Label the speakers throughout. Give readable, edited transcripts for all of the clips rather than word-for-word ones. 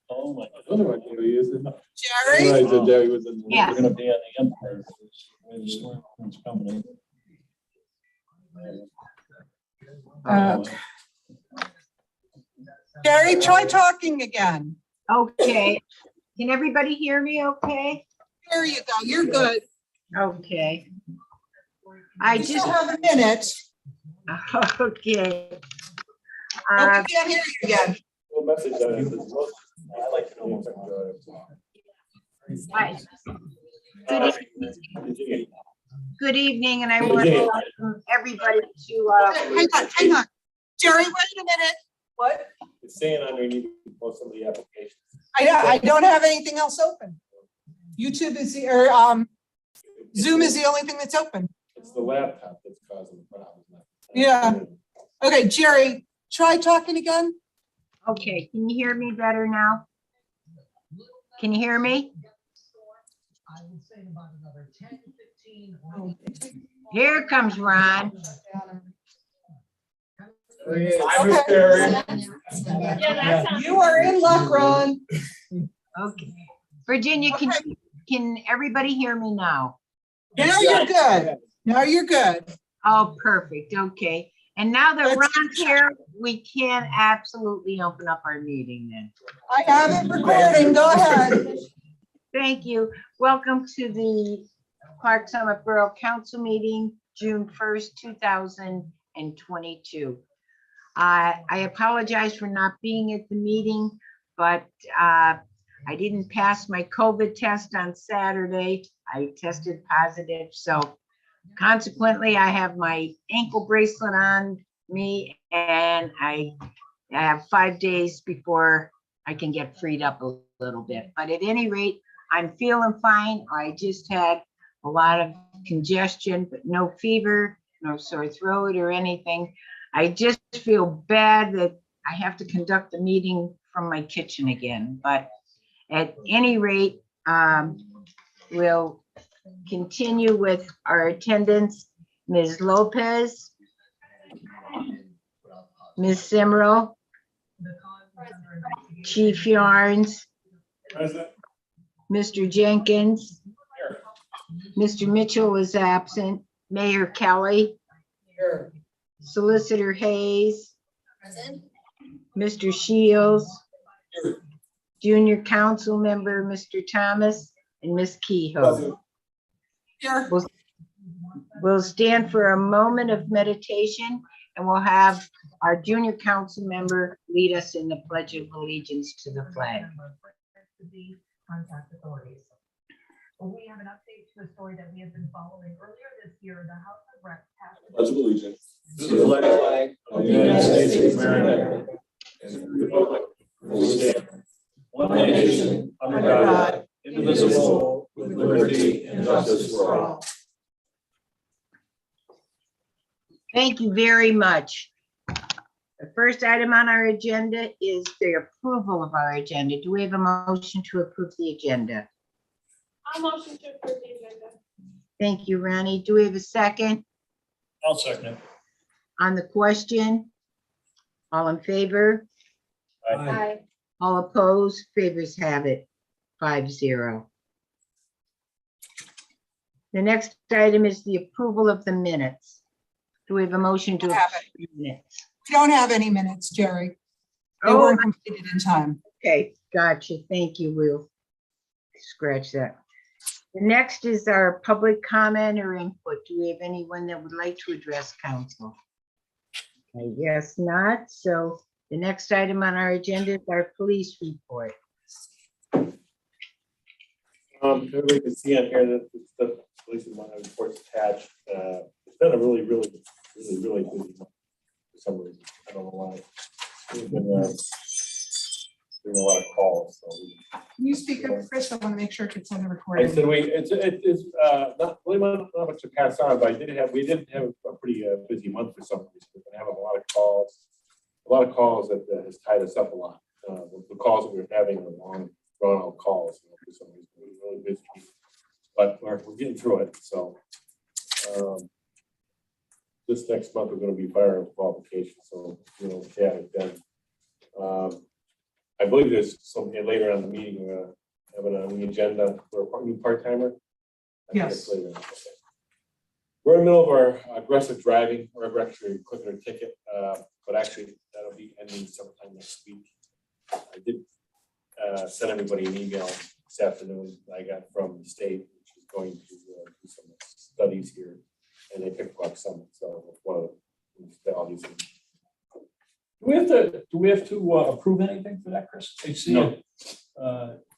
Speaker 1: Oh my. I wonder what Jerry is.
Speaker 2: Jerry?
Speaker 1: I realized that Jerry was in.
Speaker 3: Yes.
Speaker 1: We're gonna be on the Empire. Company.
Speaker 2: Jerry, try talking again.
Speaker 3: Okay. Can everybody hear me okay?
Speaker 2: There you go. You're good.
Speaker 3: Okay. I
Speaker 2: We
Speaker 3: just,
Speaker 2: still have a minute.
Speaker 3: okay.
Speaker 2: Oh, we can't hear you again.
Speaker 1: What message I have is, I like to know what's
Speaker 3: Hi.
Speaker 1: going.
Speaker 3: Good evening, and I want to welcome everybody to,
Speaker 2: Hang on. Jerry, wait a minute. What?
Speaker 1: It's saying underneath most of the applications.
Speaker 2: I don't have anything else open. YouTube is the, or Zoom is the only thing that's open.
Speaker 1: It's the laptop that's causing the problem.
Speaker 2: Yeah. Okay, Jerry, try talking again.
Speaker 3: okay, can you hear me better now? Can you hear me?
Speaker 4: I would say about another 10 to 15.
Speaker 3: Here comes Ron.
Speaker 2: You are in luck, Ron.
Speaker 3: Okay. Virginia, can everybody hear me now?
Speaker 2: Now you're good. Now you're good.
Speaker 3: Oh, perfect. Okay. And now that
Speaker 2: Let's-
Speaker 3: Ron's here, we can absolutely open up our meeting then.
Speaker 2: I have it recording. Go ahead.
Speaker 3: Thank you. Welcome to the Clark Summit Borough Council meeting, June 1st, 2022. I apologize for not being at the meeting, but I didn't pass my COVID test on Saturday. I tested positive, so consequently, I have my ankle bracelet on me, and I have 5 days before I can get freed up a little bit. But at any rate, I'm feeling fine. I just had a lot of congestion, but no fever, no sore throat or anything. I just feel bad that I have to conduct the meeting from my kitchen again. But at any rate, we'll continue with our attendance. Ms. Lopez, Ms. Simro, Chief Yarns,
Speaker 1: President.
Speaker 3: Mr. Jenkins, Mr. Mitchell is absent, Mayor Kelly, Solicitor Hayes, Mr. Shields, Junior Council Member, Mr. Thomas, and Ms. Kehoe.
Speaker 2: Here.
Speaker 3: We'll stand for a moment of meditation, and we'll have our junior council member lead us in the Pledge of Allegiance to the flag.
Speaker 4: Contact authorities. Well, we have an update to a story that we have been following earlier this year. The House of Reps passed.
Speaker 1: Pledge of allegiance to the flag of the United States of America and to the republic for which it stands, one nation, under God, indivisible, with liberty and justice for all.
Speaker 3: Thank you very much. The first item on our agenda is the approval of our agenda. Do we have a motion to approve the agenda?
Speaker 5: I'll motion to approve the agenda.
Speaker 3: Thank you, Ronnie. Do we have a second
Speaker 1: I'll second it.
Speaker 3: on the question? All in favor?
Speaker 5: Aye.
Speaker 3: All opposed? Favors have it, 5-0. The next item is the approval of the minutes. Do we have a motion to
Speaker 2: Have
Speaker 3: approve the minutes?
Speaker 2: We don't have any minutes, Jerry. They
Speaker 3: Oh,
Speaker 2: weren't completed in time.
Speaker 3: okay, gotcha. Thank you. We'll scratch that. The next is our public comment or input. Do we have anyone that would like to address council? I guess not. So the next item on our agenda is our police report.
Speaker 1: Everybody can see on here that the police reports attached. It's been a really busy month for some reason. I don't know why. We've been doing a lot of calls, so
Speaker 2: Can you speak up, Chris? I want to make sure it gets on the
Speaker 1: I
Speaker 2: recording.
Speaker 1: said it's not really not much to pass on, but we did have a pretty busy month for some reason. We've been having a lot of calls that has tied us up a lot. The calls that we were having were long drawn out calls, for some reason. We were really busy, but we're getting through it. So this next month we're going to be firing qualifications. So yeah, then believe there's something later on in the meeting, have it on the agenda for a new part-timer. I think it's
Speaker 2: Yes.
Speaker 1: later. Okay. We're in the middle of our aggressive driving, or we're actually clicking our ticket, but actually that'll be ending sometime next week. I did send everybody an email this afternoon that I got from the state, which is going to do some studies here, and they picked up some, so one of the municipalities.
Speaker 6: Do we have to approve anything for that, Chris? I see
Speaker 1: No.
Speaker 6: it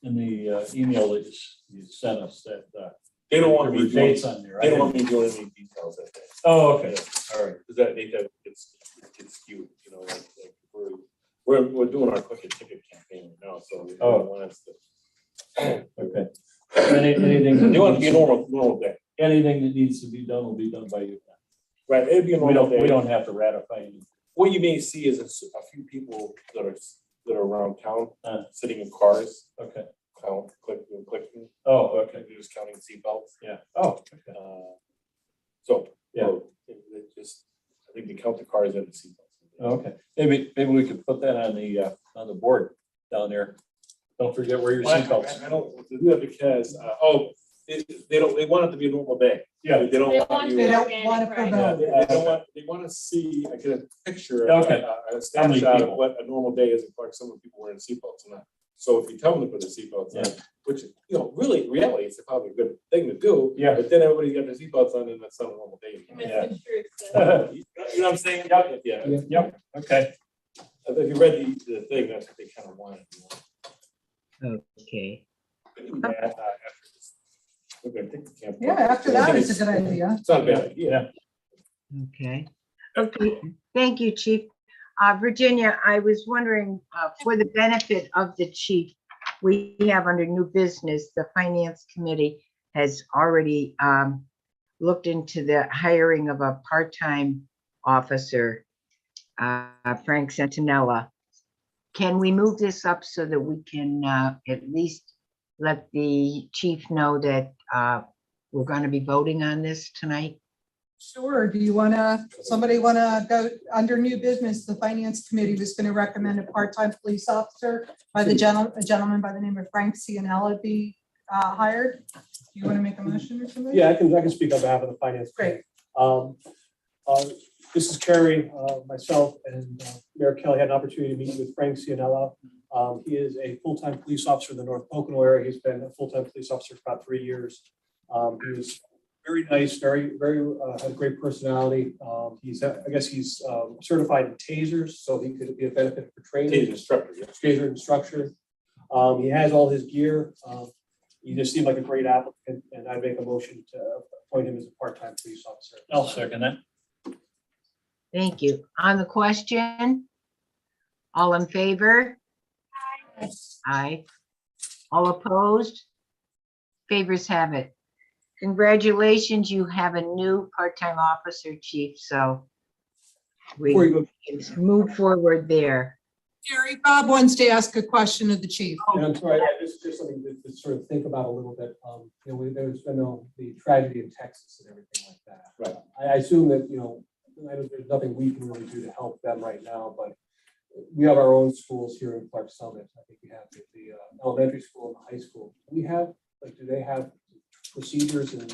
Speaker 6: in the email that you sent us that.
Speaker 1: They don't want
Speaker 6: there
Speaker 1: me
Speaker 6: were
Speaker 1: doing,
Speaker 6: dates on there.
Speaker 1: they don't want me doing any details that day.
Speaker 6: Oh, okay, all right.
Speaker 1: Because that, it's skewed, you know, like we're doing our quick ticket campaign right now, so they
Speaker 6: Oh.
Speaker 1: don't want us to.
Speaker 6: Okay. Anything.
Speaker 1: They want it to be a normal day,
Speaker 6: Anything that needs to be done will be done by you.
Speaker 1: right? It'd be a
Speaker 6: We
Speaker 1: normal day.
Speaker 6: don't have to ratify anything.
Speaker 1: What you may see is a few people that are around town, sitting in cars,
Speaker 6: Okay.
Speaker 1: clicking.
Speaker 6: Oh, okay.
Speaker 1: They're just counting seatbelts.
Speaker 6: Yeah. Oh, okay.
Speaker 1: So,
Speaker 6: Yeah.
Speaker 1: it just, I think they count the cars and the seatbelts.
Speaker 6: Okay. Maybe we could put that on the board down there. Don't forget where your seatbelts.
Speaker 1: I don't do that because, they want it to be a normal day.
Speaker 6: Yeah.
Speaker 1: They don't
Speaker 5: They
Speaker 1: want
Speaker 5: want
Speaker 1: you.
Speaker 2: They
Speaker 5: to-
Speaker 2: don't
Speaker 5: organic,
Speaker 2: want to
Speaker 5: right.
Speaker 1: Yeah,
Speaker 2: promote.
Speaker 1: they want to see, I get a picture,
Speaker 6: Okay.
Speaker 1: a snapshot of
Speaker 6: people?
Speaker 1: what a normal day is in Clark. Some of the people wearing seatbelts and not. So if you tell them to put their seatbelts on,
Speaker 6: Yeah.
Speaker 1: which, really, reality, it's probably a good thing to do.
Speaker 6: Yeah.
Speaker 1: But then everybody's got their seatbelts on and that's not a normal day.
Speaker 6: Yeah.
Speaker 5: Misconstrued, so.
Speaker 1: You know what I'm saying?
Speaker 6: Yep.
Speaker 1: Yeah.
Speaker 6: Yep, okay.
Speaker 1: If you read the thing, that's what they kind of wanted.
Speaker 3: Okay.
Speaker 1: Yeah, after this, we're gonna take the campaign.
Speaker 2: Yeah, after that, it's a good idea.
Speaker 1: It's not a bad idea.
Speaker 3: Okay. Okay. Thank you, Chief. Virginia, I was wondering, for the benefit of the chief, we have under new business, the Finance Committee has already looked into the hiring of a part-time officer, Frank Centinella. Can we move this up so that we can at least let the chief know that we're going to be voting on this tonight?
Speaker 2: Sure. Do you somebody want to go under new business? The finance committee was going to recommend a part-time police officer by a gentleman by the name of Frank Cianella be hired. Do you want to make a motion or something?
Speaker 7: Yeah, I can speak on behalf of the finance.
Speaker 2: Great.
Speaker 7: This is Carrie, myself, and Mayor Kelly had an opportunity to meet with Frank Cianella. He is a full-time police officer in the North Pocono area. He's been a full-time police officer for about 3 years. He was very nice, very, had a great personality. I guess he's certified in tasers, so he could be a benefit for training.
Speaker 1: Taser instructor, yeah.
Speaker 7: Taser instructor. He has all his gear. He just seemed like a great applicant, and I'd make a motion to appoint him as a part-time police officer.
Speaker 6: I'll second that.
Speaker 3: Thank you. On the question? All in favor? Aye. All opposed? Favors have it. Congratulations, you have a new part-time officer, chief, so
Speaker 7: Before you
Speaker 3: we
Speaker 7: go,
Speaker 3: can move forward there.
Speaker 2: Jerry, Bob wants to ask a question of the chief.
Speaker 7: and I'm sorry, this is just something to sort of think about a little bit. There's been the tragedy in Texas and everything like that.
Speaker 1: Right.
Speaker 7: I assume that, I know there's nothing we can really do to help them right now, but we have our own schools here in Clark Summit. I think we have the elementary school and the high school. Do they have procedures and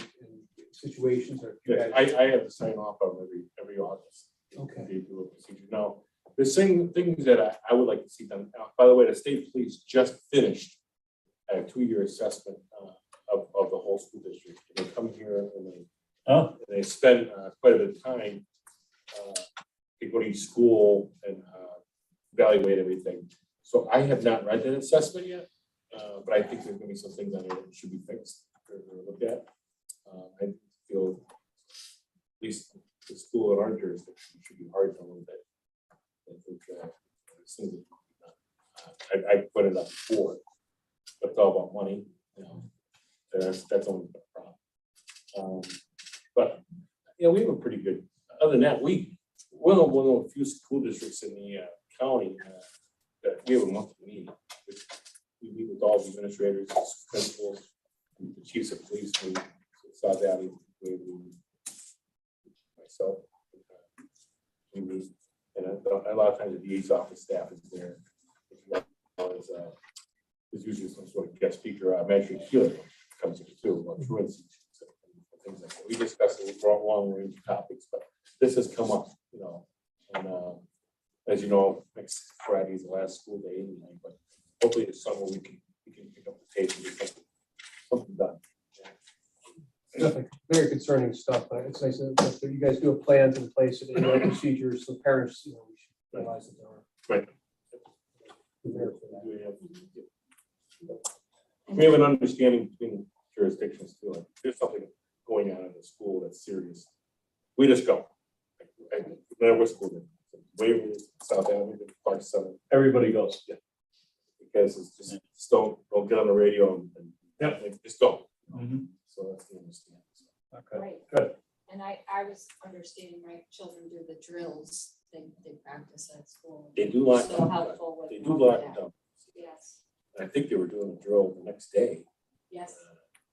Speaker 7: situations or?
Speaker 1: Yeah, I have to sign off on every August.
Speaker 7: Okay.
Speaker 1: They do a procedure. Now, there's things that I would like to see done. By the way, the state police just finished a 2-year assessment of the whole school district. And they come here and they spend quite a bit of time. They go to each school and evaluate everything. So I have not read that assessment yet, but I think there's gonna be some things on there that should be fixed or looked at. I feel at least the school in our jurisdiction should be hard a little bit. I think there's things that can be done. I put it up before, but it's all about money, that's only the problem. But we have a pretty good, other than that, we're one of the few school districts in the county that we have a monthly meeting. We meet with all the administrators, principals, the chiefs of police, South Valley, myself. We meet, and a lot of times the DA's office staff is there. is usually some sort of guest speaker, Magic Healer comes in too, truancy. Things like that. We discussed a long range of topics, but this has come up, you know, and as you know, next Friday is the last school day anyway, but hopefully this summer we can pick up the pace and get something done.
Speaker 7: Definitely very concerning stuff, but it's nice that you guys do have plans in place and procedures, so parents, you know, we should realize that there are.
Speaker 1: Right.
Speaker 7: Prepared for that.
Speaker 1: We have an understanding between jurisdictions too, like there's something going on in the school that's serious. We just go. Whatever school, Waverly, South Avenue, Park Center,
Speaker 6: Everybody goes.
Speaker 1: because it's just don't get on the radio and just go.
Speaker 6: Mhm.
Speaker 1: So that's the understanding.
Speaker 6: Okay,
Speaker 8: Right.
Speaker 6: good.
Speaker 8: And I was understanding my children do the drills, they practice at school.
Speaker 1: They do lock
Speaker 8: So
Speaker 1: down.
Speaker 8: helpful with.
Speaker 1: They do
Speaker 8: all
Speaker 1: lock
Speaker 8: that.
Speaker 1: down.
Speaker 8: Yes,
Speaker 1: I think they were doing a drill the next day,
Speaker 8: yes,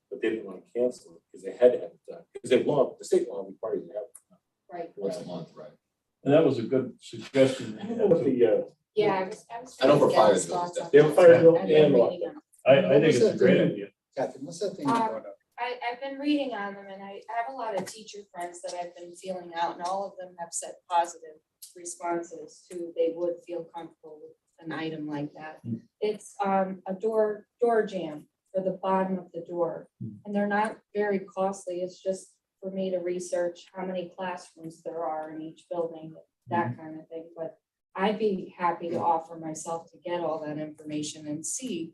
Speaker 1: but they didn't want to cancel it because they had to have it done. Because they law, the state law requires you to have it done.
Speaker 8: right.
Speaker 9: Once a month, right?
Speaker 6: And that was a good suggestion.
Speaker 1: I don't know what the,
Speaker 8: Yeah, I was.
Speaker 9: I know for
Speaker 8: trying to get
Speaker 9: fire
Speaker 8: his
Speaker 9: drills,
Speaker 8: thoughts on
Speaker 1: they have a
Speaker 8: that.
Speaker 1: fire drill
Speaker 8: I've been
Speaker 1: and lock
Speaker 8: reading
Speaker 1: down.
Speaker 8: on-
Speaker 6: I think it's a great idea.
Speaker 10: Catherine, what's that thing you
Speaker 8: Uh,
Speaker 10: brought up?
Speaker 8: I've been reading on them and I have a lot of teacher friends that I've been feeling out and all of them have said positive responses to, they would feel comfortable with an item like that.
Speaker 6: Mm.
Speaker 8: It's a door jamb for the bottom of the door.
Speaker 6: Mm.
Speaker 8: And they're not very costly. It's just for me to research how many classrooms there are in each building, that kind of thing. But I'd be happy to offer myself to get all that information and see.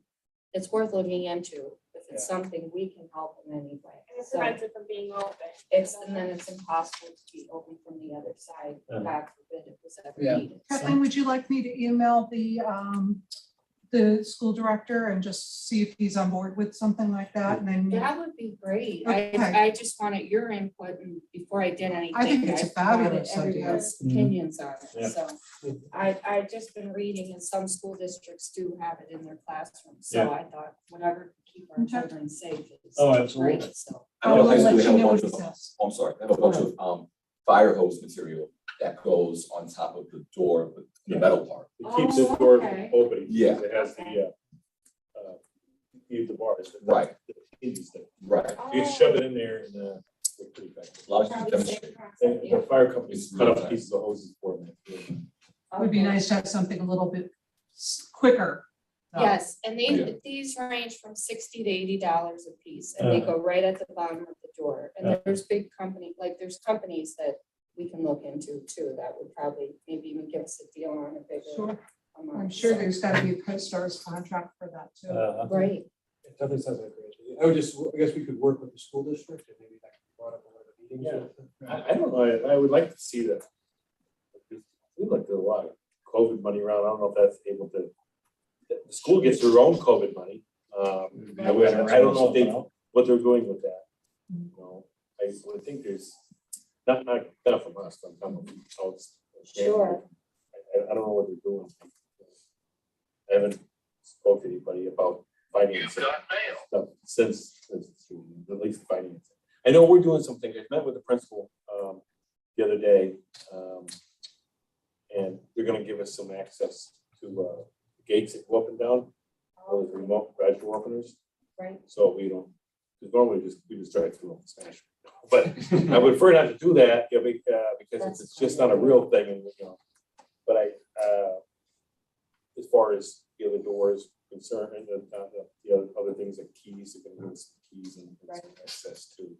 Speaker 8: It's worth looking into if it's something we can help in any way.
Speaker 5: And it
Speaker 8: So
Speaker 5: prevents it from being open.
Speaker 8: and then it's impossible to be open from the other side,
Speaker 6: Uh-huh.
Speaker 8: God forbid it was ever
Speaker 10: Yeah.
Speaker 8: needed. So-
Speaker 2: Kathleen, would you like me to email the school director and just see if he's on board with something like that? And then
Speaker 8: That would be great.
Speaker 2: Okay.
Speaker 8: I just wanted your input and before I did anything.
Speaker 2: I think it's a
Speaker 8: wanted
Speaker 2: fabulous idea.
Speaker 8: everyone's
Speaker 6: Mhm.
Speaker 8: opinions on
Speaker 6: Yeah.
Speaker 8: it, so. I've just been reading and some school districts do have it in their classrooms, so
Speaker 6: Yeah.
Speaker 8: I thought whatever to keep our
Speaker 2: Okay.
Speaker 8: children safe is
Speaker 6: Oh, absolutely.
Speaker 8: great, so.
Speaker 9: I know
Speaker 2: will
Speaker 9: high school,
Speaker 2: let
Speaker 9: they
Speaker 2: you
Speaker 9: have a
Speaker 2: know
Speaker 9: bunch
Speaker 2: what
Speaker 9: of,
Speaker 2: he says.
Speaker 9: I'm sorry, they have a bunch of fire hose material that goes on top of the door, the metal part.
Speaker 1: It keeps the door
Speaker 8: okay.
Speaker 1: open. because
Speaker 9: Yeah.
Speaker 1: It has the bars.
Speaker 9: Right.
Speaker 1: The hinges there.
Speaker 9: Right.
Speaker 1: You shove it in there and it's pretty effective.
Speaker 9: A lot of
Speaker 8: Probably
Speaker 9: people
Speaker 8: safe
Speaker 9: demonstrate.
Speaker 8: concept,
Speaker 1: And
Speaker 8: yeah.
Speaker 1: the fire companies
Speaker 9: It's
Speaker 1: cut
Speaker 9: really
Speaker 1: up
Speaker 9: fast.
Speaker 1: pieces of hoses for them.
Speaker 2: It would be
Speaker 8: Okay.
Speaker 2: nice to have something a little bit quicker.
Speaker 8: Yes, and
Speaker 9: Yeah.
Speaker 8: these range from $60 to $80 a piece, and they go right at the bottom of the door. And
Speaker 6: Uh-huh.
Speaker 8: there's big company, like there's companies that we can look into too, that would probably maybe even give us a deal on a bigger
Speaker 2: Sure.
Speaker 8: amount.
Speaker 2: I'm sure
Speaker 8: So-
Speaker 2: there's got to be a CoStarz contract for that too.
Speaker 8: Right,
Speaker 7: It definitely sounds like a great idea. I guess we could work with the school district and maybe that could be brought up in one of the meetings.
Speaker 1: I don't know, I would like to see that. It seems like there's a lot of COVID money around. I don't know if that's able to, the school gets their own COVID money. I don't know if they, what they're doing with that. You know, I would think there's, not from us, but from outside.
Speaker 8: Sure.
Speaker 1: I don't know what they're doing. I haven't spoke to anybody about financing stuff since, at least financing. I know we're doing something. I met with the principal the other day. And they're gonna give us some access to gates that go up and down, those remote gradual openers.
Speaker 8: right.
Speaker 1: So we don't, because normally we just drive through them and smash them. But I would prefer not to do that, because it's just not a real thing, and, you know. But as far as the other doors concerned, and the other things like keys, they're gonna give us some keys and some access to.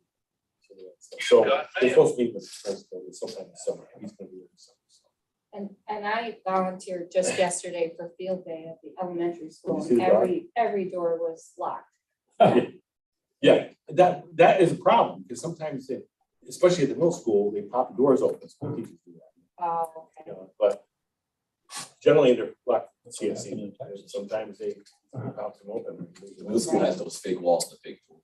Speaker 1: So they're supposed to meet with the principal sometime this summer. He's gonna be there this summer. So.
Speaker 8: And I volunteered just yesterday for field day at the elementary school.
Speaker 1: Did you see
Speaker 8: and
Speaker 1: the dog?
Speaker 8: Every door was locked.
Speaker 1: Yeah, that is a problem, because sometimes they, especially at the middle school, they pop the doors open, school teachers do that,
Speaker 8: Oh,
Speaker 1: you
Speaker 8: okay.
Speaker 1: know, but generally they're locked, CNC, sometimes they pop them open.
Speaker 9: The middle school has those fake walls and the fake doors.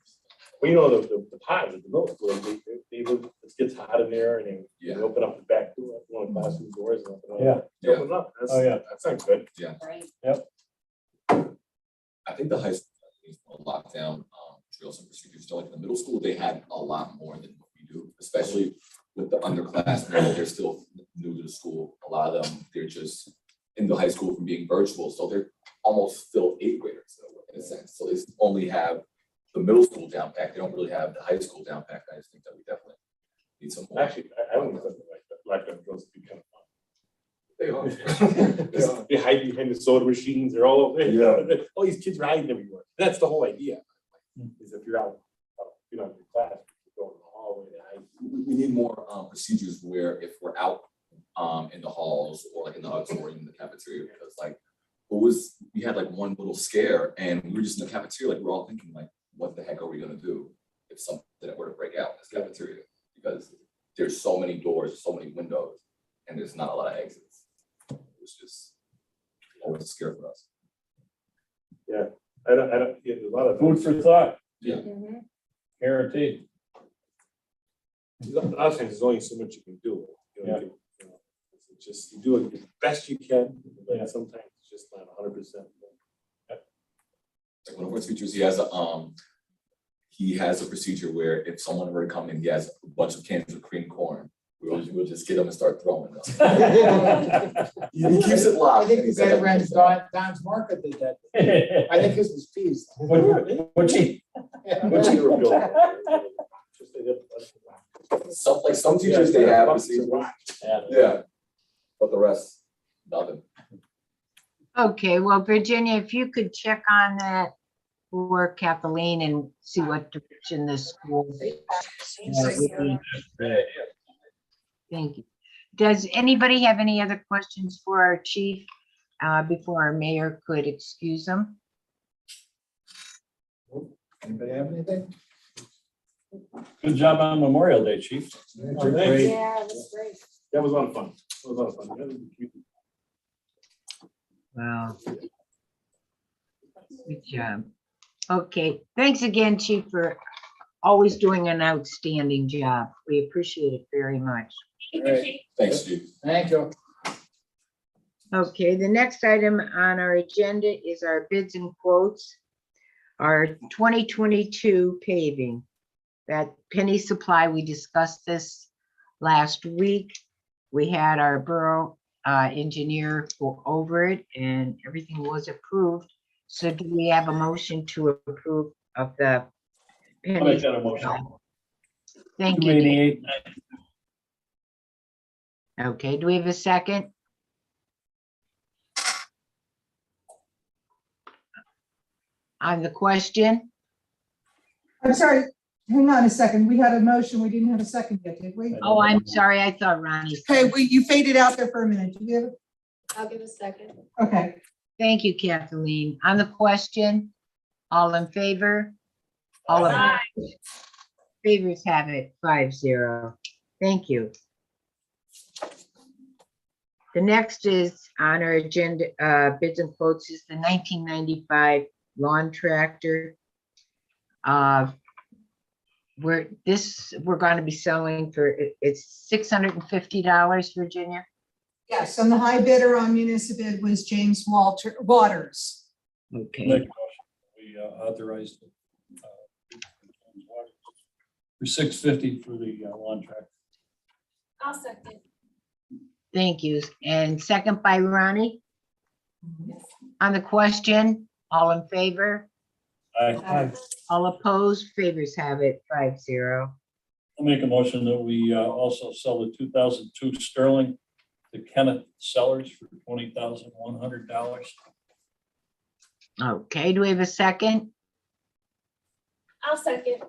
Speaker 1: Well, you know, the pods at the middle school, it gets hot in there, and they
Speaker 9: Yeah.
Speaker 1: open up the back door, one of the classroom doors, and open it up.
Speaker 6: Yeah.
Speaker 1: They open it up,
Speaker 6: Oh, yeah.
Speaker 1: that's not good.
Speaker 8: Right.
Speaker 9: I think the high school needs to lock down drills and procedures. So like in the middle school, they had a lot more than what we do, especially with the underclassmen. They're still new to the school. A lot of them, they're just in the high school from being virtual. So they're almost still eighth graders in a sense. So they only have the middle school down pat. They don't really have the high school down pat. I just think that we definitely need some more.
Speaker 1: Actually, I don't think something like that, like that goes to be kind
Speaker 9: They are.
Speaker 1: of fun. They hide behind the soda machines, they're all over.
Speaker 9: Yeah.
Speaker 1: All these kids are hiding everywhere. That's the whole idea. Is if you're out, you know, in class, you go in the hallway, they hide.
Speaker 9: We need more procedures where if we're out in the halls or like in the auditorium, in the cafeteria, because like we had like one little scare and we were just in the cafeteria, like we're all thinking like, what the heck are we gonna do if something were to break out in this cafeteria? Because there's so many doors, so many windows, and there's not a lot of exits. It was just always a scare for us.
Speaker 1: I don't, yeah, there's a lot of.
Speaker 6: Food for thought,
Speaker 8: Mhm.
Speaker 6: guaranteed.
Speaker 1: A lot of times, there's only so much you can do. You know, it's just, you do it the best you can, but sometimes it's just not 100%.
Speaker 9: Like one of our teachers, he has a procedure where if someone were to come in, he has a bunch of cans of cream corn. We'll just get them and start throwing them. He keeps it
Speaker 10: I
Speaker 9: locked.
Speaker 10: think
Speaker 9: and he
Speaker 10: the
Speaker 9: said
Speaker 10: guy
Speaker 9: that
Speaker 10: ran
Speaker 9: many times.
Speaker 10: Don's Market did that. I think his was peas.
Speaker 6: What she,
Speaker 1: What you were building. Just they did-
Speaker 9: Some teachers, they have
Speaker 1: Yeah,
Speaker 9: procedures,
Speaker 6: yeah.
Speaker 9: yeah, but the rest, nothing.
Speaker 3: Okay, well, Virginia, if you could check on that for Kathleen and see what direction the school. Thank you. Does anybody have any other questions for our chief before our mayor could excuse them?
Speaker 10: Anybody have anything?
Speaker 6: Good job on Memorial Day, chief.
Speaker 1: Thanks.
Speaker 8: Yeah, that's great.
Speaker 1: That was a lot of fun. That was a lot of fun. That was cute.
Speaker 3: Wow. Good job. Okay, thanks again, chief, for always doing an outstanding job. We appreciate it very much.
Speaker 9: Thanks, Steve.
Speaker 10: Thank you.
Speaker 3: Okay, the next item on our agenda is our bids and quotes. Our 2022 paving, that Penny Supply, we discussed this last week. We had our borough engineer go over it and everything was approved. So do we have a motion to approve of the
Speaker 6: I'll
Speaker 3: Penny?
Speaker 6: make that a motion.
Speaker 3: Thank you. Dave.
Speaker 6: 288.
Speaker 3: Okay, do we have a second? On the question?
Speaker 2: I'm sorry, hang on a second. We had a motion. We didn't have a second yet, did we?
Speaker 3: Oh, I'm sorry. I thought Ronnie.
Speaker 2: Okay, you faded out there for a minute. Do you have,
Speaker 8: I'll give a second.
Speaker 2: okay.
Speaker 3: Thank you, Kathleen. On the question, all in favor? All
Speaker 5: Aye.
Speaker 3: opposed? Favors have it, 5-0. Thank you. The next is on our agenda, bids and quotes is the 1995 lawn tractor. We're going to be selling for, it's $650, Virginia.
Speaker 2: Yes, and the high bidder on municipal bid was James Waters.
Speaker 3: Okay.
Speaker 6: Make a motion. We authorized for $650 for the lawn tractor.
Speaker 5: I'll second.
Speaker 3: Thank you. And second by Ronnie. On the question, all in favor?
Speaker 6: Aye.
Speaker 3: All opposed? Favors have it, 5-0.
Speaker 6: I'll make a motion that we also sell the 2002 Sterling to Kenneth Sellers for $20,100.
Speaker 3: Okay, do we have a second?
Speaker 5: I'll second.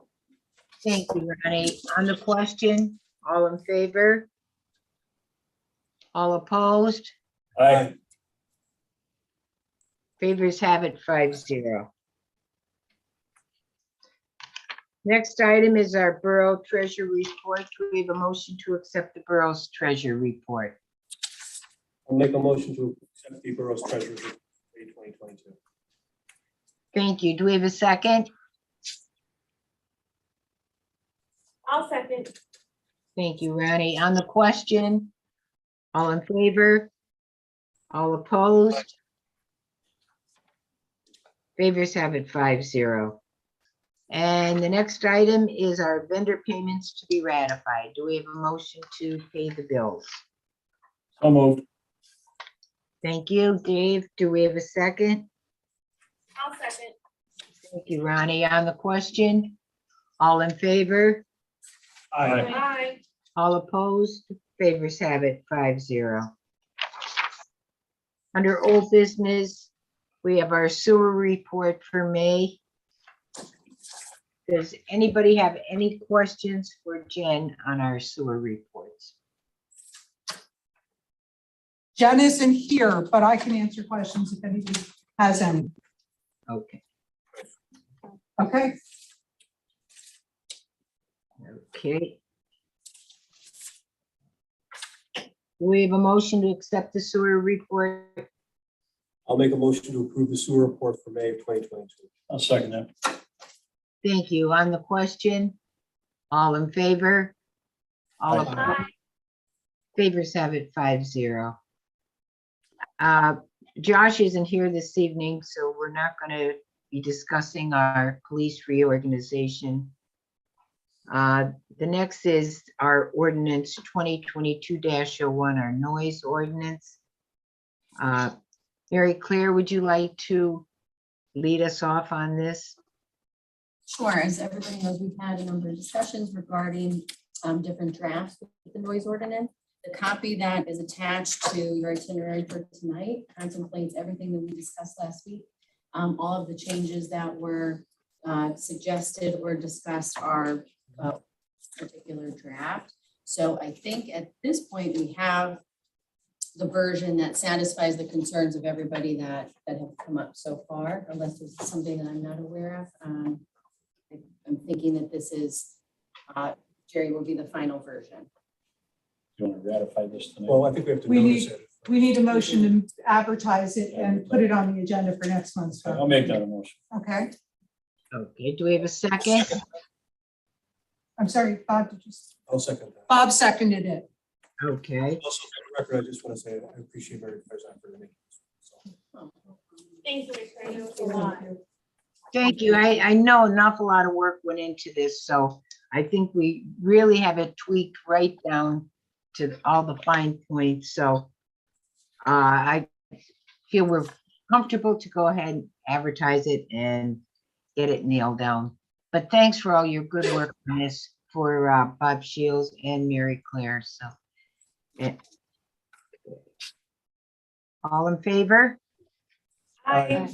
Speaker 3: Thank you, Ronnie. On the question, all in favor? All opposed?
Speaker 6: Aye.
Speaker 3: Favors have it, 5-0. Next item is our Borough Treasury Report. Do we have a motion to accept the Borough's Treasury Report?
Speaker 7: I'll make a motion to accept the borough's treasurer's report for 2022.
Speaker 3: Thank you. Do we have a second?
Speaker 5: I'll second.
Speaker 3: Thank you, Ronnie. On the question, all in favor? All opposed? Favors have it, 5-0. And the next item is our vendor payments to be ratified. Do we have a motion to pay the bills?
Speaker 6: So moved.
Speaker 3: Thank you, Dave. Do we have a second?
Speaker 5: I'll second.
Speaker 3: Thank you, Ronnie. On the question, all in favor,
Speaker 6: Aye.
Speaker 5: Aye.
Speaker 3: all opposed, favors have it 5-0. Under old business, we have our sewer report for May. Does anybody have any questions for Jen on our sewer reports?
Speaker 2: Jen isn't here, but I can answer questions if anybody has any.
Speaker 3: Okay,
Speaker 2: Okay,
Speaker 3: okay. We have a motion to accept the sewer report.
Speaker 7: I'll make a motion to approve the sewer report for May of 2022.
Speaker 6: I'll second that.
Speaker 3: Thank you. On the question, all in favor? All
Speaker 6: Aye.
Speaker 3: opposed?
Speaker 5: Aye.
Speaker 3: Favors have it 5-0. Josh isn't here this evening, so we're not gonna be discussing our police reorganization. The next is our ordinance 2022-01, our noise ordinance. Mary Claire, would you like to lead us off on this?
Speaker 11: Sure, as everybody knows, we've had a number of discussions regarding different drafts with the noise ordinance. The copy that is attached to your itinerary for tonight contemplates everything that we discussed last week. All of the changes that were suggested or discussed are particular draft. So I think at this point, we have the version that satisfies the concerns of everybody that have come up so far, unless there's something that I'm not aware of. I'm thinking that this is, Jerry, will be the final version.
Speaker 6: You want to ratify this tonight?
Speaker 7: Well, I think we have to
Speaker 2: We
Speaker 7: notice
Speaker 2: need-
Speaker 7: it.
Speaker 2: we need a motion to advertise it and put it on the agenda for next month's.
Speaker 6: I'll make that a motion.
Speaker 2: Okay,
Speaker 3: Okay, do we have a second?
Speaker 2: I'm sorry, Bob, did you?
Speaker 7: I'll second that.
Speaker 2: Bob seconded it.
Speaker 3: Okay,
Speaker 7: Also, for the record, I just want to say I appreciate Mary Claire's effort in making this. So,
Speaker 5: Thank you, Victoria. It was a lot.
Speaker 3: thank you. I know an awful lot of work went into this, so I think we really have it tweaked right down to all the fine points, so I feel we're comfortable to go ahead and advertise it and get it nailed down. But thanks for all your good work on this for Bob Shields and Mary Claire, so. yeah. All in favor?
Speaker 5: Aye.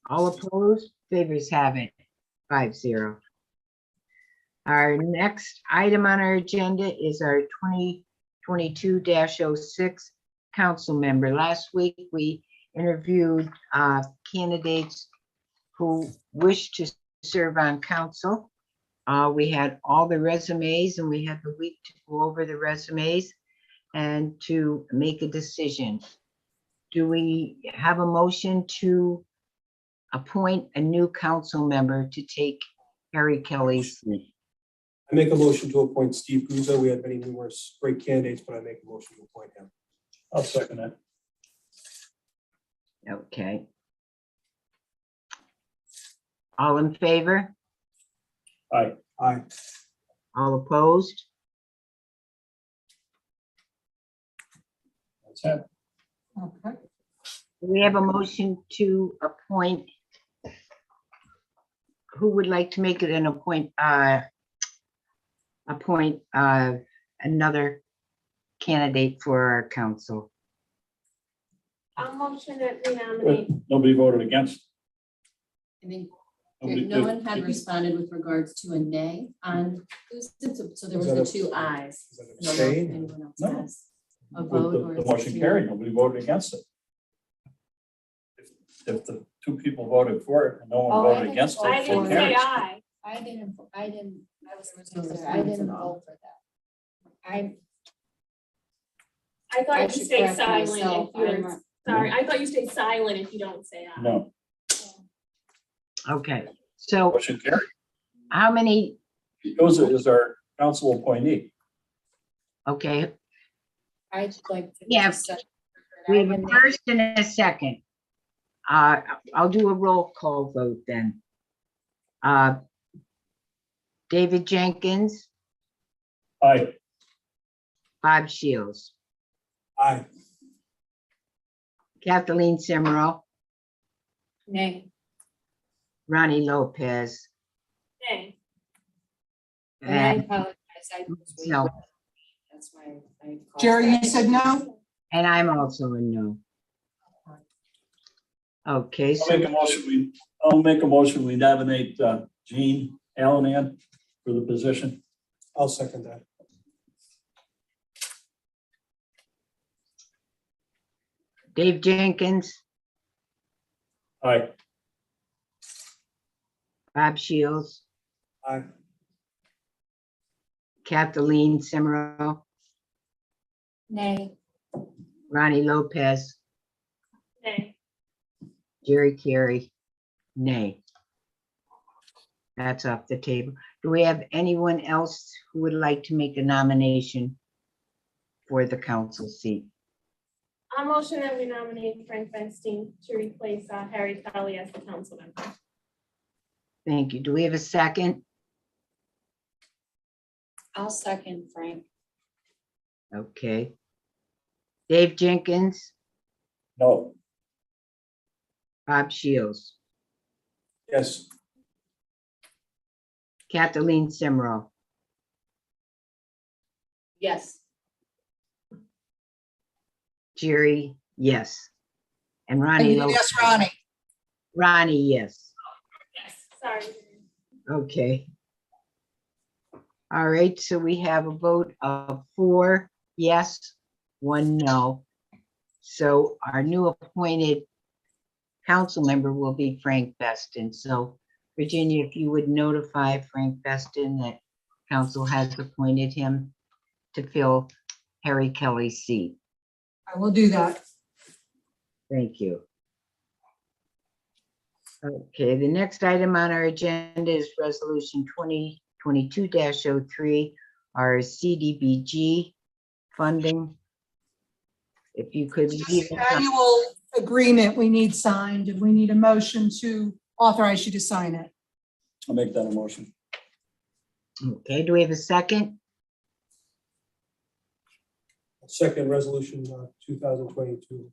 Speaker 3: All opposed? Favors have it, 5-0. Our next item on our agenda is our 2022-06 council member. Last week, we interviewed candidates who wish to serve on council. We had all the resumes and we had the week to go over the resumes and to make a decision. Do we have a motion to appoint a new council member to take Harry Kelly's seat?
Speaker 7: I make a motion to appoint Steve Guzzo. We had many numerous great candidates, but I make a motion to appoint him.
Speaker 6: I'll second that.
Speaker 3: Okay. All in favor?
Speaker 6: Aye.
Speaker 7: Aye.
Speaker 3: All opposed?
Speaker 6: That's it.
Speaker 2: Okay,
Speaker 3: We have a motion to appoint. Who would like to make it an appoint another candidate for our council?
Speaker 5: I'll motion that we nominate.
Speaker 6: Nobody voted against.
Speaker 11: I think
Speaker 6: Nobody-
Speaker 11: no one had responded with regards to a nay on, so there was the two ayes.
Speaker 7: Is that an
Speaker 11: I don't know if
Speaker 7: abstain?
Speaker 11: anyone else
Speaker 6: No.
Speaker 11: has a vote or
Speaker 6: The
Speaker 11: is it
Speaker 6: motion
Speaker 11: two?
Speaker 6: carried. Nobody voted against it. If the two people voted for it and no
Speaker 11: Oh,
Speaker 6: one
Speaker 11: I
Speaker 6: voted
Speaker 11: didn't
Speaker 6: against
Speaker 11: vote
Speaker 5: I
Speaker 6: it,
Speaker 5: didn't
Speaker 6: it
Speaker 5: say
Speaker 6: carries.
Speaker 5: aye.
Speaker 11: I didn't, I was
Speaker 8: no
Speaker 11: there, I
Speaker 8: response
Speaker 11: didn't
Speaker 8: at all.
Speaker 11: vote for that.
Speaker 5: I
Speaker 11: I
Speaker 5: thought you
Speaker 11: should
Speaker 5: stay
Speaker 11: correct
Speaker 5: silent
Speaker 11: myself.
Speaker 5: if you
Speaker 11: I'm
Speaker 5: don't, sorry, I thought you stay silent if you don't say aye.
Speaker 6: No,
Speaker 3: Okay, so
Speaker 6: motion carried.
Speaker 3: how many,
Speaker 6: Goes as our council appointee.
Speaker 3: okay,
Speaker 11: I'd like to.
Speaker 3: Yeah.
Speaker 11: just set-
Speaker 3: we have a first and a second. I'll do a roll call vote then. David Jenkins,
Speaker 6: Aye.
Speaker 3: Bob Shields,
Speaker 7: Aye.
Speaker 3: Kathleen Simero,
Speaker 11: Nay.
Speaker 3: Ronnie Lopez,
Speaker 5: Nay.
Speaker 8: And I
Speaker 3: and
Speaker 8: apologize, I was waiting.
Speaker 3: no,
Speaker 8: That's my.
Speaker 2: Jerry, you said no?
Speaker 3: and I'm also a no. Okay,
Speaker 6: I'll make a
Speaker 3: so
Speaker 6: motion, I'll make a motion, we nominate Gene Allahan for the position.
Speaker 7: I'll second that.
Speaker 3: Dave Jenkins,
Speaker 6: Aye.
Speaker 3: Bob Shields,
Speaker 7: Aye.
Speaker 3: Kathleen Simro,
Speaker 8: Nay.
Speaker 3: Ronnie Lopez,
Speaker 5: Nay.
Speaker 3: Jerry Carey, nay. That's off the table. Do we have anyone else who would like to make a nomination for the council seat?
Speaker 5: I'll motion that we nominate Frank Feinstein to replace Harry Kelly as the council member.
Speaker 3: Thank you. Do we have a second?
Speaker 8: I'll second Frank.
Speaker 3: Okay. Dave Jenkins,
Speaker 6: No.
Speaker 3: Bob Shields,
Speaker 7: Yes.
Speaker 3: Kathleen Simro,
Speaker 8: Yes.
Speaker 3: Jerry, yes. And Ronnie,
Speaker 2: Yes, Ronnie.
Speaker 3: Ronnie, yes.
Speaker 5: Yes, sorry.
Speaker 3: Okay. All right, so we have a vote of 4 yes, 1 no. So our new appointed council member will be Frank Beston. So Virginia, if you would notify Frank Beston that council has appointed him to fill Harry Kelly's seat.
Speaker 2: I will do that.
Speaker 3: Thank you. Okay, the next item on our agenda is resolution 2022-03, our CDBG funding. If you could leave us on-
Speaker 2: Annual agreement we need signed, and we need a motion to authorize you to sign it.
Speaker 6: I'll make that a motion.
Speaker 3: Okay, do we have a second?
Speaker 7: Second resolution, 2022-03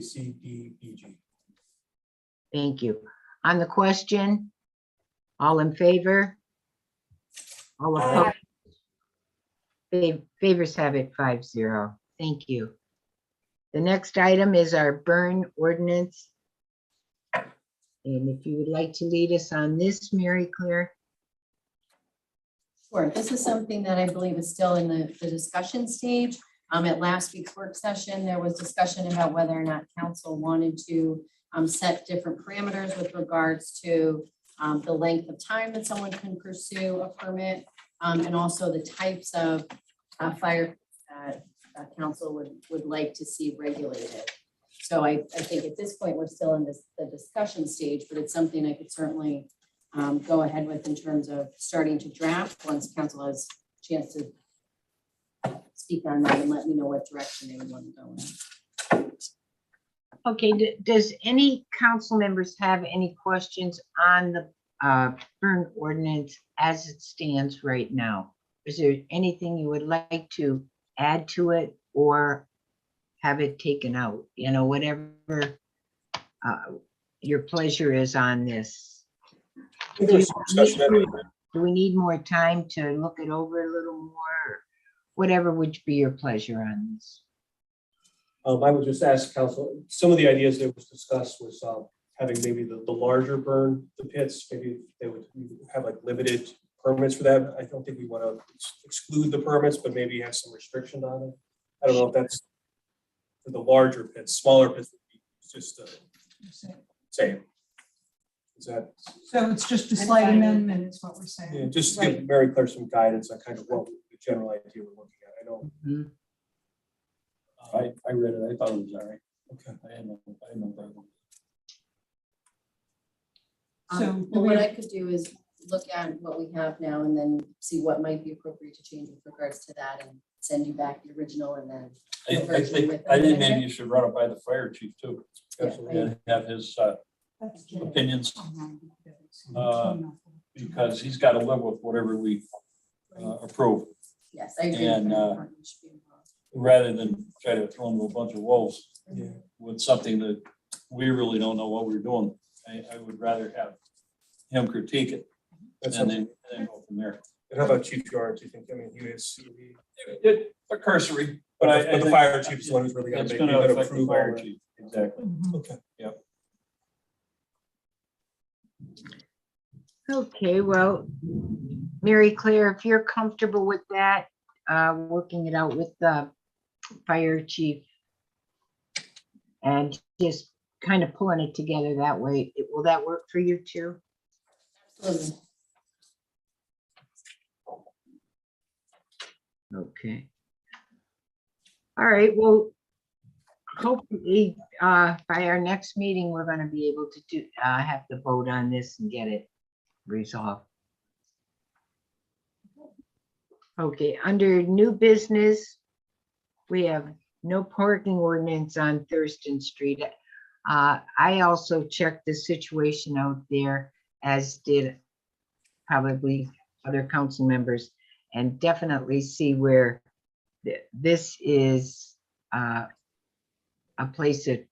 Speaker 7: CDBG.
Speaker 3: Thank you. On the question, all in favor? All opposed? Favors have it 5-0. Thank you. The next item is our burn ordinance. And if you would like to lead us on this, Mary Claire?
Speaker 11: Sure, this is something that I believe is still in the discussion stage. At last week's work session, there was discussion about whether or not council wanted to set different parameters with regards to the length of time that someone can pursue a permit, and also the types of fire council would like to see regulated. So I think at this point, we're still in the discussion stage, but it's something I could certainly go ahead with in terms of starting to draft once council has a chance to speak on that and let me know what direction they would want to go in.
Speaker 3: Okay, does any council members have any questions on the burn ordinance as it stands right now? Is there anything you would like to add to it or have it taken out? You know, whatever your pleasure is on this. Do we need more time to look it over a little more? Or whatever would be your pleasure on this?
Speaker 7: I would just ask council, some of the ideas that was discussed was having maybe the larger burn, the pits, maybe they would have like limited permits for that. I don't think we want to exclude the permits, but maybe have some restriction on it. I don't know if that's for the larger pits, smaller pits would be just same. Is that,
Speaker 2: So it's just a slight amendment is what we're saying.
Speaker 7: yeah, just to give Mary Claire some guidance on kind of what the general idea we're looking at. I know.
Speaker 3: Mhm.
Speaker 6: I read it, I thought it was all right.
Speaker 7: Okay.
Speaker 6: I had no problem.
Speaker 2: So
Speaker 11: Well, what I could do is look at what we have now and then see what might be appropriate to change with regards to that and send you back the original and then.
Speaker 6: I think maybe you should run it by the fire chief too.
Speaker 7: Absolutely.
Speaker 6: And have his opinions, because he's got to live with whatever we approve,
Speaker 11: Yes, I agree.
Speaker 6: And, rather than try to throw him a bunch of wolves
Speaker 7: Yeah.
Speaker 6: with something that we really don't know what we're doing. I would rather have him critique it
Speaker 7: That's
Speaker 6: and
Speaker 7: something.
Speaker 6: then go from there.
Speaker 7: And how about Chief George? Do you think, I mean, he is,
Speaker 6: A cursory,
Speaker 7: but
Speaker 6: I
Speaker 7: the
Speaker 6: think
Speaker 7: fire chief is the one who's really gonna
Speaker 6: it's
Speaker 7: make,
Speaker 6: gonna
Speaker 7: gonna
Speaker 6: affect the
Speaker 7: approve all
Speaker 6: fire
Speaker 7: that.
Speaker 6: chief. Exactly.
Speaker 7: Okay.
Speaker 3: Okay, well, Mary Claire, if you're comfortable with that, working it out with the fire chief and just kind of pulling it together that way, will that work for you too?
Speaker 11: Absolutely.
Speaker 3: Okay. All right, well, hopefully, by our next meeting, we're gonna be able to do, have to vote on this and get it resolved. Okay, under new business, we have no parking ordinance on Thurston Street. I also checked the situation out there, as did probably other council members, and definitely see where this is a place that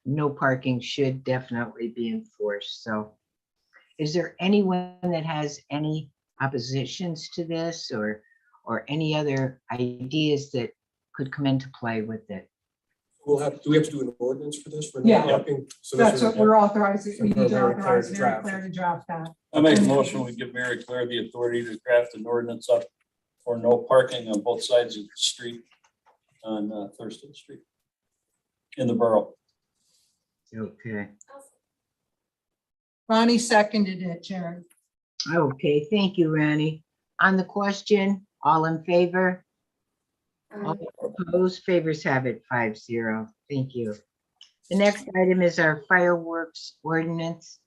Speaker 3: no parking should definitely be enforced. So is there anyone that has any oppositions to this or any other ideas that could come into play with it?
Speaker 7: Do we have to do an ordinance for this? For no
Speaker 2: Yeah.
Speaker 7: parking? So this
Speaker 2: That's
Speaker 7: is-
Speaker 2: what we're authorizing. We need to
Speaker 7: Mary Claire
Speaker 2: authorize
Speaker 7: to
Speaker 2: Mary
Speaker 7: draft.
Speaker 2: Claire to draft that.
Speaker 6: I make a motion, we give Mary Claire the authority to draft an ordinance up for no parking on both sides of the street on Thurston Street in the borough.
Speaker 3: Okay,
Speaker 2: Ronnie seconded it, Jerry.
Speaker 3: okay, thank you, Randy. On the question, all in favor? All opposed, favors have it 5-0. Thank you. The next item is our fireworks ordinance.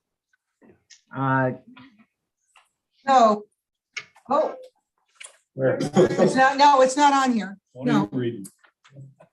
Speaker 2: No. Oh,
Speaker 6: Where?
Speaker 2: it's not, no, it's not on here.
Speaker 6: What are
Speaker 2: No.
Speaker 6: you reading?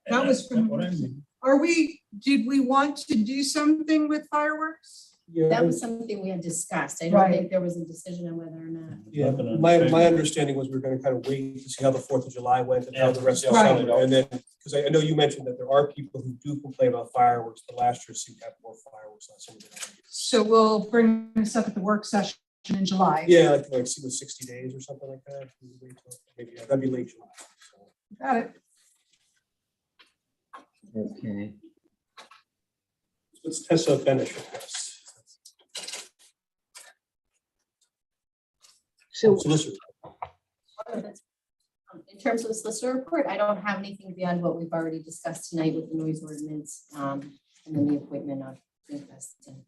Speaker 2: That was from-
Speaker 6: What I'm reading.
Speaker 2: Did we want to do something with fireworks?
Speaker 7: Yeah,
Speaker 11: That was something we had discussed. I don't
Speaker 2: Right.
Speaker 11: think there was a decision on whether or not.
Speaker 7: yeah.
Speaker 6: Nothing on
Speaker 7: My
Speaker 6: Facebook.
Speaker 7: understanding was we were gonna kind of wait to see how the 4th of July went and how the rest of the
Speaker 2: Right.
Speaker 7: summer. And then, because I know you mentioned that there are people who do complain about fireworks, but last year seemed to have more fireworks on some of the.
Speaker 2: So we'll bring this up at the work session in July.
Speaker 7: Yeah, like see the 60 days or something like that. Maybe, yeah, that'd be late July. So.
Speaker 2: Got it.
Speaker 3: Okay,
Speaker 7: It's Tessa Benish. Yes.
Speaker 3: so,
Speaker 7: Solicitor.
Speaker 11: In terms of the solicitor report, I don't have anything beyond what we've already discussed tonight with the noise ordinance, and then the appointment of Frank Weston.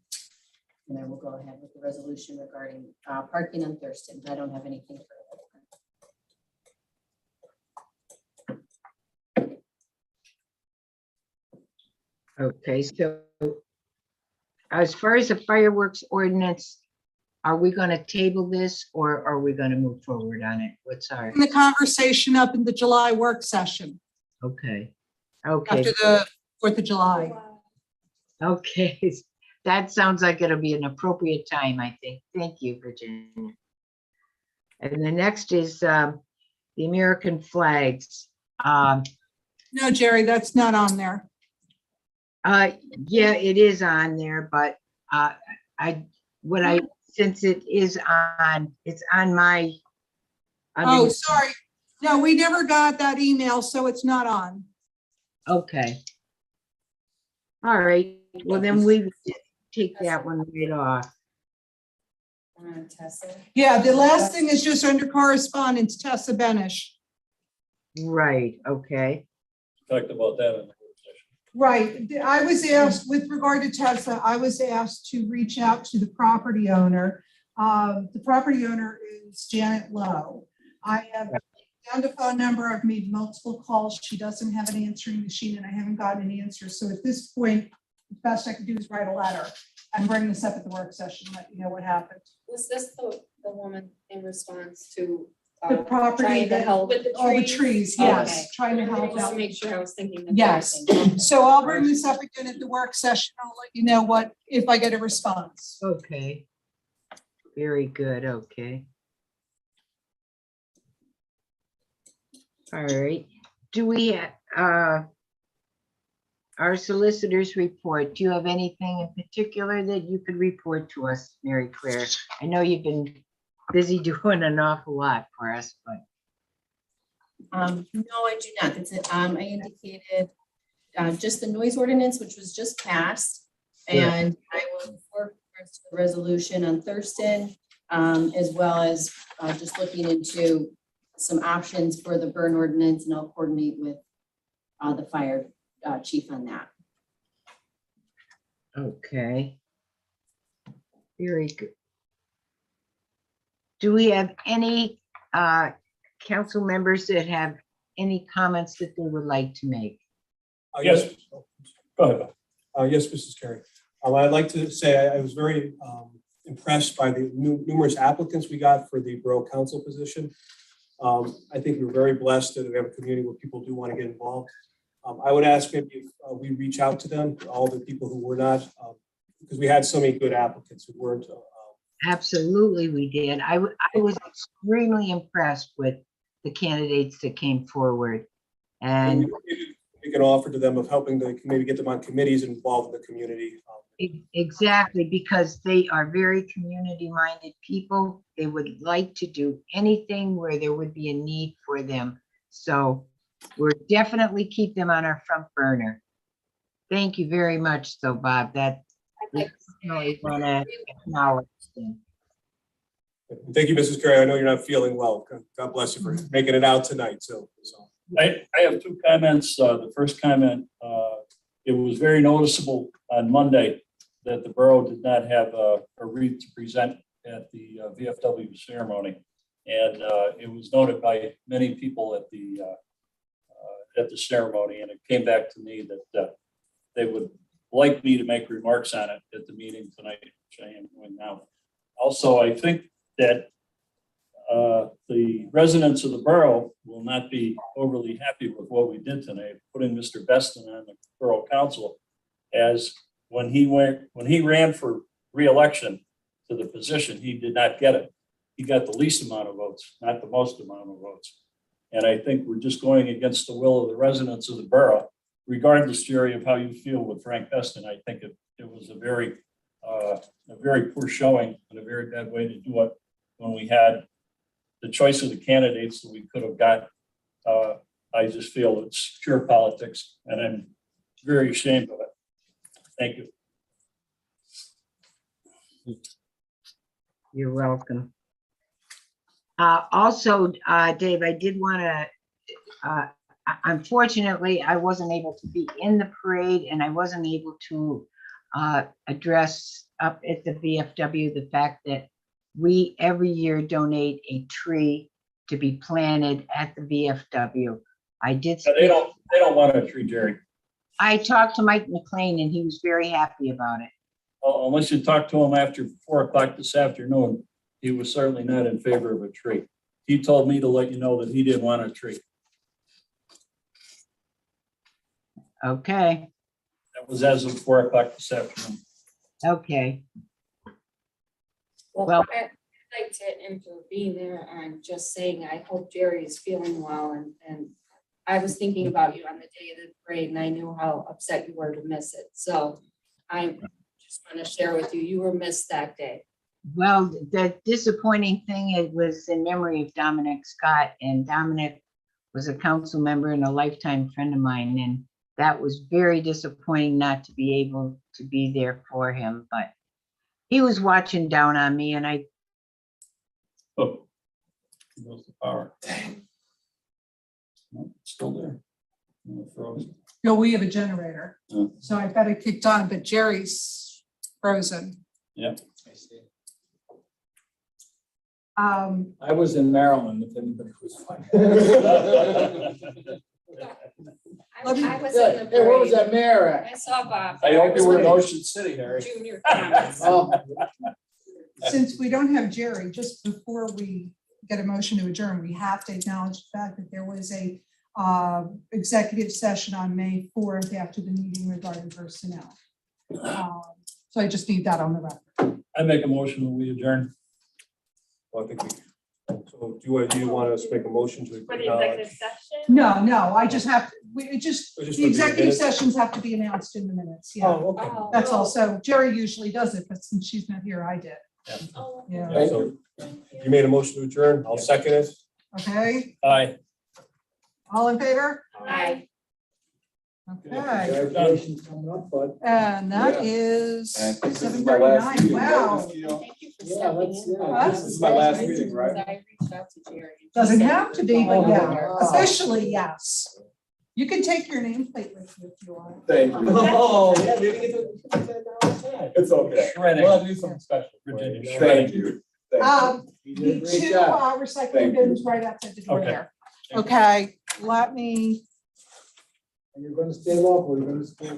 Speaker 11: And then we'll go ahead with the resolution regarding parking on Thurston. I don't have anything further.
Speaker 3: okay, so as far as the fireworks ordinance, are we gonna table this or are we gonna move forward on it? What's our,
Speaker 2: Bring the conversation up in the July work session
Speaker 3: okay, okay,
Speaker 2: after the 4th of July.
Speaker 3: okay. That sounds like it'll be an appropriate time, I think. Thank you, Virginia. And the next is the American flags.
Speaker 2: No, Jerry, that's not on there.
Speaker 3: Yeah, it is on there, but since it is on, it's on my.
Speaker 2: Oh, sorry. No, we never got that email, so it's not on.
Speaker 3: Okay. All right, well, then we would take that one right off.
Speaker 8: Tessa.
Speaker 2: Yeah, the last thing is just under correspondence, Tessa Benish.
Speaker 3: Right, okay.
Speaker 6: Talked about that in the work session.
Speaker 2: Right, I was asked, with regard to Tessa, I was asked to reach out to the property owner. The property owner is Janet Lowe. I have found a phone number, I've made multiple calls, she doesn't have an answering machine and I haven't gotten an answer. So at this point, the best I can do is write a letter and bring this up at the work session, let you know what happened.
Speaker 8: Was this the woman in response to?
Speaker 2: The property
Speaker 8: trying to
Speaker 2: that,
Speaker 8: help with
Speaker 2: all the trees, yes,
Speaker 8: Okay.
Speaker 2: trying to help
Speaker 8: Just to
Speaker 2: out.
Speaker 8: make sure I was thinking. the
Speaker 2: Yes.
Speaker 8: right thing.
Speaker 2: So I'll bring this up again at the work session. I'll let you know what, if I get a response.
Speaker 3: Okay. Very good, okay. All right, do we, our solicitors report. Do you have anything in particular that you could report to us, Mary Claire? I know you've been busy doing an awful lot for us, but.
Speaker 11: No, I do not. That's it. I indicated just the noise ordinance, which was just passed. And I will work towards the resolution on Thurston, as well as just looking into some options for the burn ordinance, and I'll coordinate with the fire chief on that.
Speaker 3: Okay. Very good. Do we have any council members that have any comments that they would like to make?
Speaker 7: Yes.
Speaker 6: Go ahead.
Speaker 7: Yes, Mrs. Carey. I'd like to say I was very impressed by the numerous applicants we got for the borough council position. I think we're very blessed that we have a community where people do want to get involved. I would ask maybe if we reach out to them, all the people who were not, because we had so many good applicants who weren't.
Speaker 3: Absolutely, we did. I was extremely impressed with the candidates that came forward. And
Speaker 7: We can offer to them of helping to maybe get them on committees and involved in the community.
Speaker 3: exactly, because they are very community-minded people. They would like to do anything where there would be a need for them. So we're definitely keep them on our front burner. Thank you very much, so Bob, that we definitely want to acknowledge them.
Speaker 7: Thank you, Mrs. Carey. I know you're not feeling well. God bless you for making it out tonight. So.
Speaker 6: I have two comments. The first comment, it was very noticeable on Monday that the borough did not have a wreath to present at the VFW ceremony. And it was noted by many people at the ceremony, and it came back to me that they would like me to make remarks on it at the meeting tonight, which I am doing now. Also, I think that the residents of the borough will not be overly happy with what we did tonight, putting Mr. Beston on the borough council, as when he ran for re-election to the position, he did not get it. He got the least amount of votes, not the most amount of votes. And I think we're just going against the will of the residents of the borough, regardless, Jerry, of how you feel with Frank Beston. I think it was a very poor showing and a very bad way to do it when we had the choice of the candidates that we could have got. I just feel it's pure politics, and I'm very ashamed of it. Thank you.
Speaker 3: You're welcome. Also, Dave, I did want to, unfortunately, I wasn't able to be in the parade, and I wasn't able to address up at the VFW the fact that we every year donate a tree to be planted at the VFW. I did.
Speaker 6: They don't want a tree, Jerry.
Speaker 3: I talked to Mike McLean and he was very happy about it.
Speaker 6: Well, unless you talk to him after 4 o'clock this afternoon, he was certainly not in favor of a tree. He told me to let you know that he didn't want a tree.
Speaker 3: Okay.
Speaker 6: That was as of 4 o'clock this afternoon.
Speaker 3: Okay.
Speaker 8: Well, I'd like to intervene there on just saying, I hope Jerry is feeling well, and I was thinking about you on the day of the parade, and I knew how upset you were to miss it. So I just want to share with you, you were missed that day.
Speaker 3: Well, the disappointing thing, it was in memory of Dominic Scott, and Dominic was a council member and a lifetime friend of mine, and that was very disappointing not to be able to be there for him, but he was watching down on me, and I.
Speaker 6: Oh, goes the power. No, it's still there. No, it froze.
Speaker 2: No, we have a generator,
Speaker 6: Oh.
Speaker 2: so I got it kicked on, but Jerry's frozen.
Speaker 6: Yeah.
Speaker 10: I see. I was in Maryland, if anybody was fine.
Speaker 8: I was in the
Speaker 10: Hey, where was
Speaker 8: parade.
Speaker 10: that mayor at?
Speaker 8: I saw Bob.
Speaker 6: I hope you were in Ocean City, Harry.
Speaker 8: Junior comments.
Speaker 10: Oh,
Speaker 2: Since we don't have Jerry, just before we get a motion to adjourn, we have to acknowledge the fact that there was a executive session on May 4th after the meeting regarding personnel. So I just need that on the record.
Speaker 6: I make a motion that we adjourn.
Speaker 7: Well, I think So do you want us to make a motion to
Speaker 5: For the
Speaker 7: acknowledge?
Speaker 5: executive session?
Speaker 2: No, I just have, it just,
Speaker 7: Or just
Speaker 2: the
Speaker 7: for
Speaker 2: executive
Speaker 7: minutes?
Speaker 2: sessions have to be announced in the minutes, yeah.
Speaker 7: Oh, okay.
Speaker 8: Oh,
Speaker 2: That's all. So Jerry usually does it, but since she's not here, I did.
Speaker 5: Oh,
Speaker 2: Yeah.
Speaker 7: Yeah, so you made a motion to adjourn. I'll second it.
Speaker 2: Okay,
Speaker 6: Aye.
Speaker 2: all in favor?
Speaker 8: Aye.
Speaker 2: Okay,
Speaker 10: Congratulations coming up, bud.
Speaker 2: and that
Speaker 9: Yeah.
Speaker 2: is
Speaker 9: And I think this is
Speaker 2: seven
Speaker 9: my last
Speaker 2: thirty-nine.
Speaker 9: meeting, right,
Speaker 2: Wow.
Speaker 9: Ms. Keough?
Speaker 8: Thank you for
Speaker 10: Yeah,
Speaker 8: stepping
Speaker 10: that's,
Speaker 8: in.
Speaker 2: Huh?
Speaker 9: This is my last meeting, right?
Speaker 8: I reached out to Jerry. and she
Speaker 2: Doesn't
Speaker 8: said
Speaker 2: have to be, but
Speaker 10: Oh,
Speaker 2: yeah,
Speaker 10: wow.
Speaker 2: officially, yes. You can take your nameplate with you if you want.
Speaker 9: Thank you.
Speaker 10: Oh, yeah, maybe it's.
Speaker 9: It's okay.
Speaker 6: Shredding.
Speaker 10: We'll have to do something special. for you.
Speaker 6: Virginia
Speaker 9: Thank you. Thank you.
Speaker 10: You did a
Speaker 2: The
Speaker 10: great
Speaker 2: two
Speaker 10: job.
Speaker 2: recycling
Speaker 9: Thank you.
Speaker 2: bins right outside the door
Speaker 6: Okay.
Speaker 2: there. Okay, let me,
Speaker 10: And you're gonna stay local, you're gonna stay.